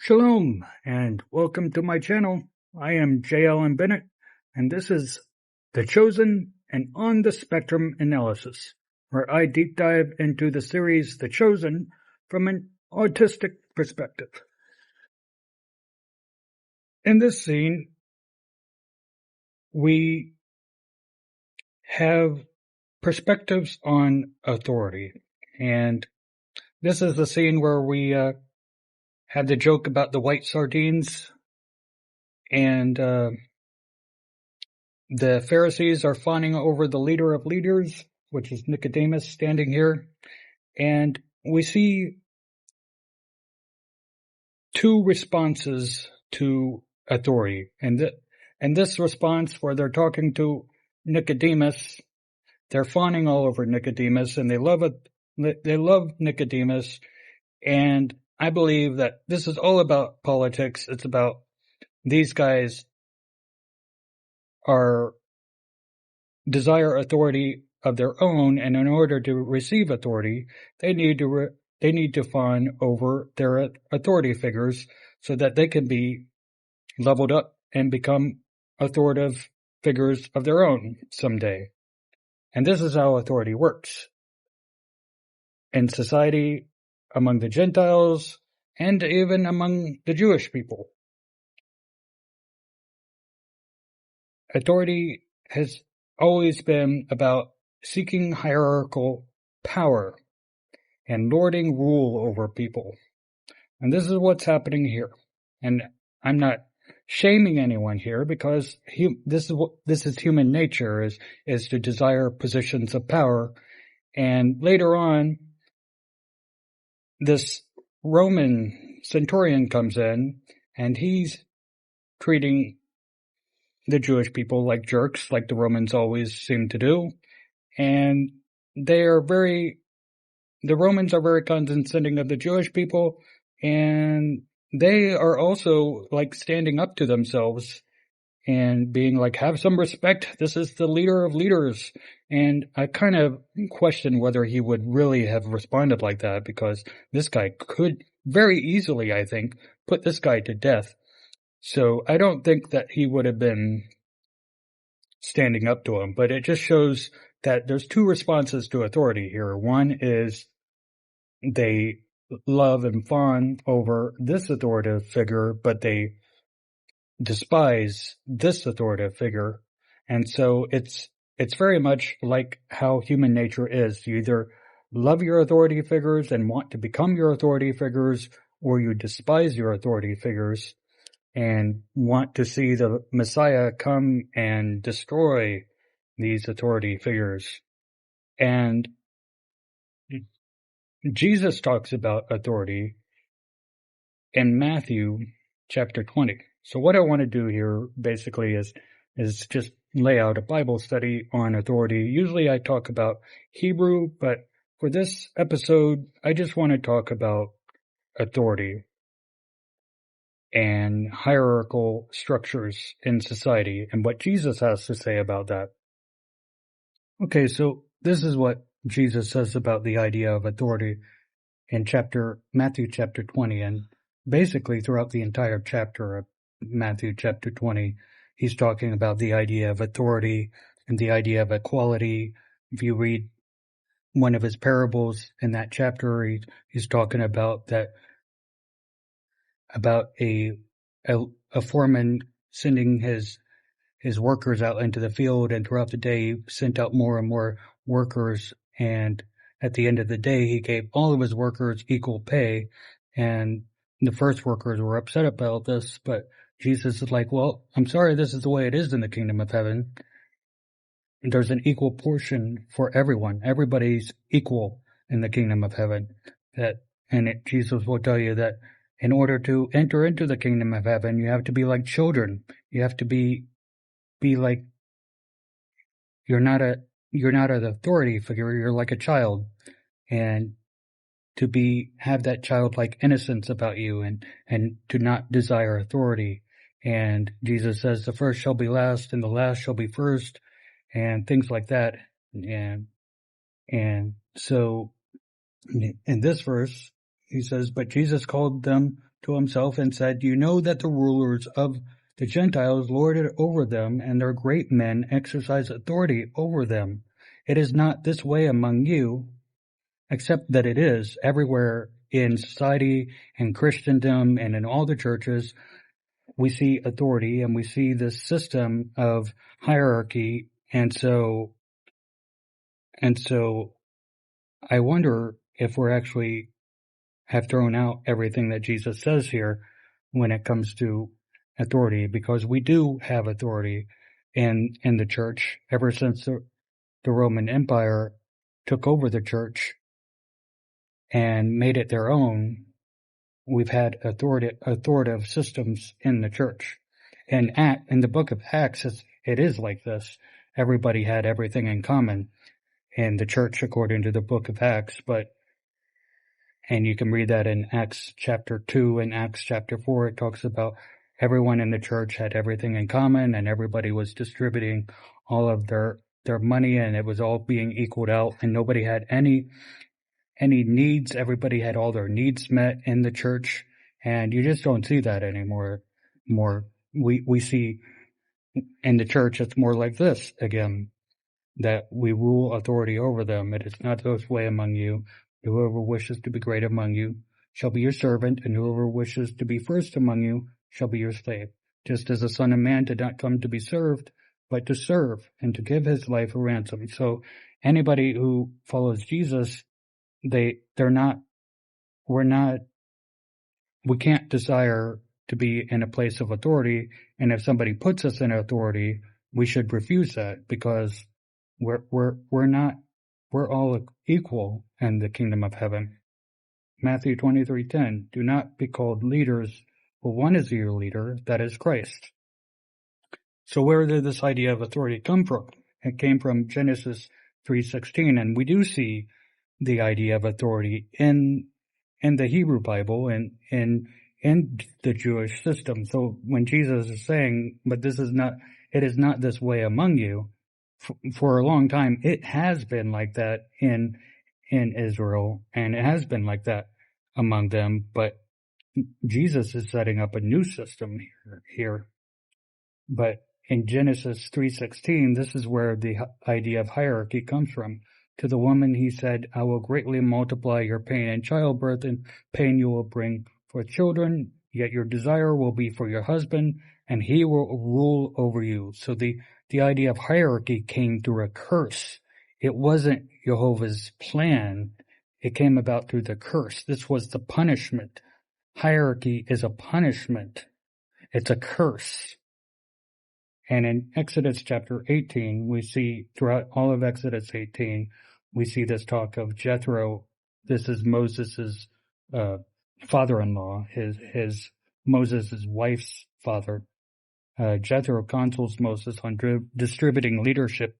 Shalom, and welcome to my channel. I am J. Allen Bennett, and this is The Chosen and On the Spectrum Analysis, where I deep dive into the series The Chosen from an autistic perspective. In this scene, we have perspectives on authority, and this is the scene where we had the joke about the white sardines, and the Pharisees are fawning over the leader of leaders, which is Nicodemus, standing here. And we see two responses to authority. And this response where they're talking to Nicodemus, they're fawning all over Nicodemus, and they love Nicodemus. And I believe that this is all about politics. It's about these guys desire authority of their own, and in order to receive authority, they need to fawn over their authority figures so that they can be leveled up and become authoritative figures of their own someday. And this is how authority works in society, among the Gentiles, and even among the Jewish people. Authority has always been about seeking hierarchical power and lording rule over people. And this is what's happening here. And I'm not shaming anyone here, because this is human nature, is to desire positions of power. And later on, this Roman centurion comes in, and he's treating the Jewish people like jerks, like the Romans always seem to do. And the Romans are very condescending of the Jewish people, and they are also like standing up to themselves and being like, have some respect. This is the leader of leaders. And I kind of question whether he would really have responded like that, because this guy could very easily, I think, put this guy to death. So I don't think that he would have been standing up to him, but it just shows that there's two responses to authority here. One is they love and fawn over this authoritative figure, but they despise this authoritative figure. And so it's very much like how human nature is. You either love your authority figures and want to become your authority figures, or you despise your authority figures and want to see the Messiah come and destroy these authority figures. And Jesus talks about authority in Matthew chapter 20. So what I want to do here basically is just lay out a Bible study on authority. Usually I talk about Hebrew, but for this episode, I just want to talk about authority and hierarchical structures in society and what Jesus has to say about that. Okay, so this is what Jesus says about the idea of authority in Matthew chapter 20, and basically throughout the entire chapter of Matthew chapter 20, he's talking about the idea of authority and the idea of equality. If you read one of his parables in that chapter, he's talking about a foreman sending his workers out into the field, and throughout the day he sent out more and more workers, and at the end of the day he gave all of his workers equal pay. And the first workers were upset about this, but Jesus is like, well, I'm sorry, this is the way it is in the kingdom of heaven. There's an equal portion for everyone. Everybody's equal in the kingdom of heaven. Jesus will tell you that in order to enter into the kingdom of heaven, you have to be like children. You have to be like, you're not an authority figure, you're like a child. And to have that childlike innocence about you, and to not desire authority. And Jesus says the first shall be last and the last shall be first, and things like that. And so in this verse, he says, but Jesus called them to himself and said, "You know that the rulers of the Gentiles lord it over them, and their great men exercise authority over them. It is not this way among you, except that it is everywhere in society, in Christendom, and in all the churches. We see authority, and we see this system of hierarchy, and so I wonder if we're actually have thrown out everything that Jesus says here when it comes to authority, because we do have authority in the church ever since the Roman Empire took over the church and made it their own. We've had authoritative systems in the church. And in the book of Acts, it is like this. Everybody had everything in common in the church according to the book of Acts, and you can read that in Acts chapter 2 and Acts chapter 4. It talks about everyone in the church had everything in common, and everybody was distributing all of their money, and it was all being equaled out, and nobody had any needs. Everybody had all their needs met in the church, and you just don't see that anymore. We see in the church, it's more like this again, that we rule authority over them. It is not this way among you. Whoever wishes to be great among you shall be your servant, and whoever wishes to be first among you shall be your slave. Just as the Son of Man did not come to be served, but to serve, and to give his life a ransom. So anybody who follows Jesus, we can't desire to be in a place of authority, and if somebody puts us in authority, we should refuse that, because we're all equal in the kingdom of heaven. Matthew 23:10, do not be called leaders, for one is your leader, that is Christ. So where did this idea of authority come from? It came from Genesis 3:16, and we do see the idea of authority in the Hebrew Bible and in the Jewish system. So when Jesus is saying, but it is not this way among you, for a long time, it has been like that in Israel, and it has been like that among them, but Jesus is setting up a new system here. But in Genesis 3:16, this is where the idea of hierarchy comes from. To the woman he said, I will greatly multiply your pain in childbirth, and pain you will bring forth children, yet your desire will be for your husband, and he will rule over you. So the idea of hierarchy came through a curse. It wasn't Jehovah's plan. It came about through the curse. This was the punishment. Hierarchy is a punishment. It's a curse. And in Exodus chapter 18, we see throughout all of Exodus 18, we see this talk of Jethro. This is Moses' father-in-law, his Moses' wife's father. Jethro counsels Moses on distributing leadership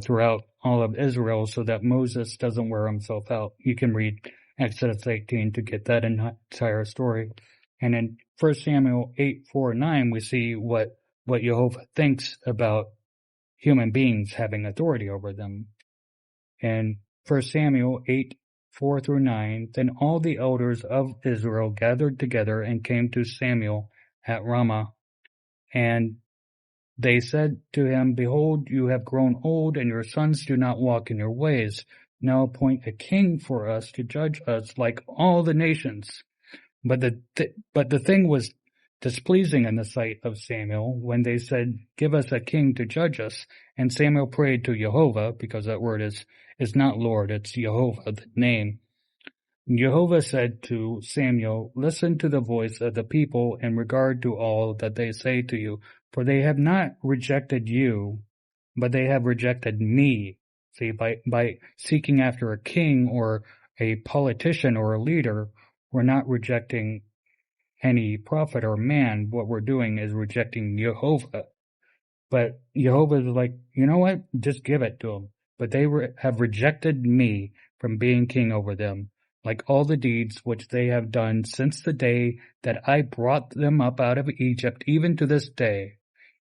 throughout all of Israel so that Moses doesn't wear himself out. You can read Exodus 18 to get that entire story. And in 1 Samuel 8:4-9, we see what Jehovah thinks about human beings having authority over them. In 1 Samuel 8:4-9, then all the elders of Israel gathered together and came to Samuel at Ramah, and they said to him, Behold, you have grown old, and your sons do not walk in your ways. Now appoint a king for us to judge us like all the nations. But the thing was displeasing in the sight of Samuel when they said, Give us a king to judge us. And Samuel prayed to Jehovah, because that word is not Lord, it's Jehovah, the name. Jehovah said to Samuel, Listen to the voice of the people in regard to all that they say to you, for they have not rejected you, but they have rejected me. See, by seeking after a king or a politician or a leader, we're not rejecting any prophet or man. What we're doing is rejecting Jehovah. But Jehovah is like, you know what? Just give it to them. But they have rejected me from being king over them, like all the deeds which they have done since the day that I brought them up out of Egypt, even to this day,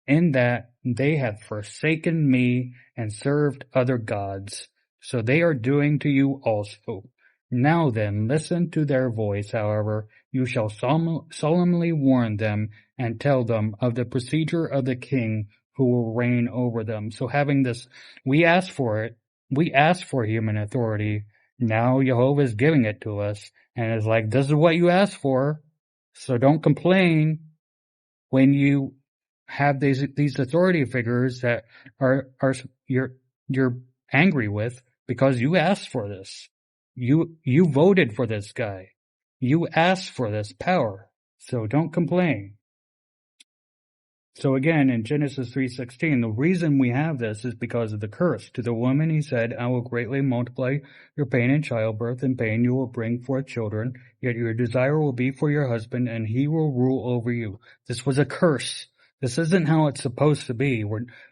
in that they have forsaken me and served other gods. So they are doing to you also. Now then, listen to their voice, however, you shall solemnly warn them and tell them of the procedure of the king who will reign over them. So having this, we asked for it. We asked for human authority. Now Jehovah is giving it to us. And it's like, this is what you asked for. So don't complain when you have these authority figures that are you're angry with because you asked for this. You voted for this guy. You asked for this power. So don't complain. So again, in Genesis 3:16, the reason we have this is because of the curse. To the woman he said, I will greatly multiply your pain in childbirth. In pain you will bring forth children, yet your desire will be for your husband, and he will rule over you. This was a curse. This isn't how it's supposed to be.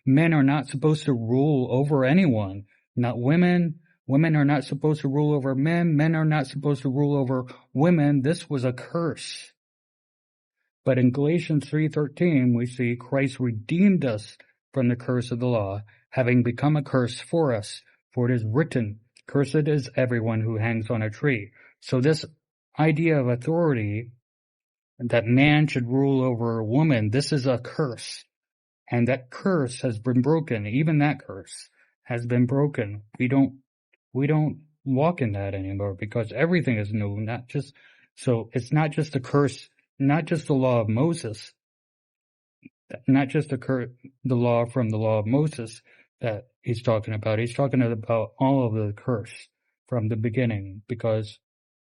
Men are not supposed to rule over anyone. Not women. Women are not supposed to rule over men. Men are not supposed to rule over women. This was a curse. But in Galatians 3:13, we see Christ redeemed us from the curse of the law, having become a curse for us. For it is written, cursed is everyone who hangs on a tree. So this idea of authority, that man should rule over a woman, this is a curse. And that curse has been broken. Even that curse has been broken. We don't walk in that anymore because everything is new, so it's not just a curse, not just the law of Moses, not just the law from the law of Moses that he's talking about. He's talking about all of the curse from the beginning, because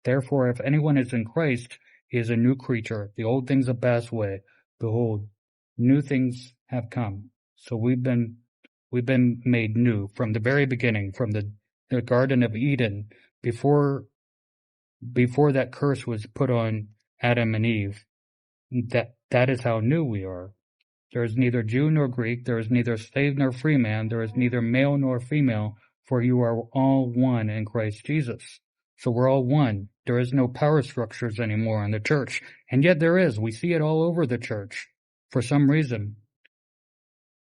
therefore, if anyone is in Christ, he is a new creature. The old things have passed away. Behold, new things have come. So we've been made new from the very beginning, from the Garden of Eden, before that curse was put on Adam and Eve. That is how new we are. There is neither Jew nor Greek, there is neither slave nor free man, there is neither male nor female, for you are all one in Christ Jesus. So we're all one. There is no power structures anymore in the church. And yet there is. We see it all over the church. For some reason.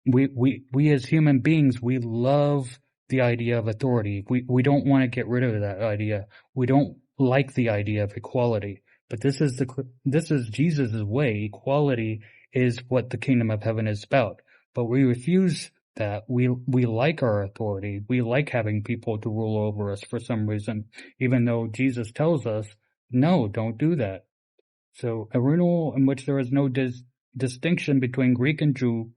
We as human beings, we love the idea of authority. We don't want to get rid of that idea. We don't like the idea of equality. But this is Jesus' way. Equality is what the kingdom of heaven is about. But we refuse that. We like our authority. We like having people to rule over us for some reason, even though Jesus tells us, no, don't do that. So a rule in which there is no distinction between Greek and Jew,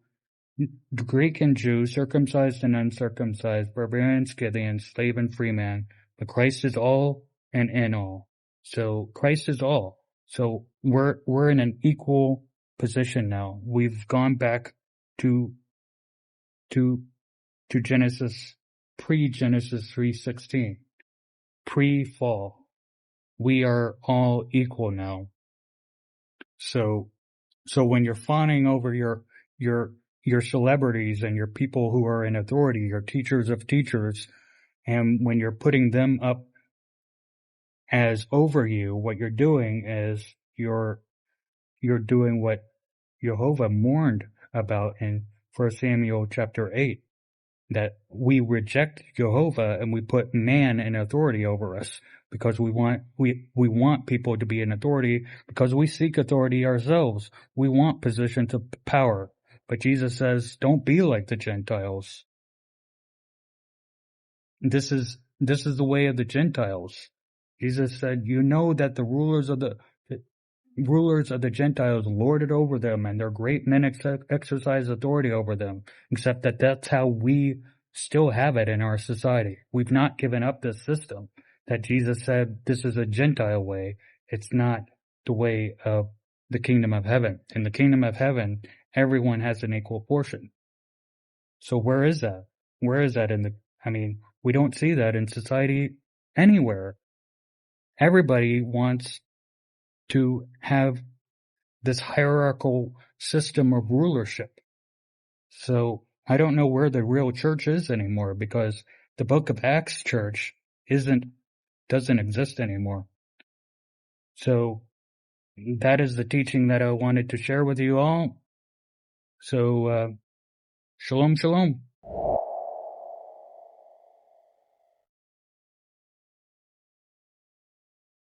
circumcised and uncircumcised, barbarian, Scythian, slave and free man. But Christ is all and in all. So Christ is all. So we're in an equal position now. We've gone back to Genesis, pre-Genesis 3:16, pre-fall. We are all equal now. So when you're fawning over your celebrities and your people who are in authority, your teachers of teachers, and when you're putting them up as over you, what you're doing is you're doing what Jehovah mourned about in 1 Samuel chapter 8, that we reject Jehovah and we put man in authority over us because we want people to be in authority because we seek authority ourselves. We want positions of power. But Jesus says, don't be like the Gentiles. This is the way of the Gentiles. Jesus said, you know that the rulers of the Gentiles lord it over them, and their great men exercise authority over them, except that that's how we still have it in our society. We've not given up this system that Jesus said this is a Gentile way. It's not the way of the kingdom of heaven. In the kingdom of heaven, everyone has an equal portion. So where is that? Where is that we don't see that in society anywhere. Everybody wants to have this hierarchical system of rulership. So I don't know where the real church is anymore, because the Book of Acts church doesn't exist anymore. So that is the teaching that I wanted to share with you all. So shalom, shalom.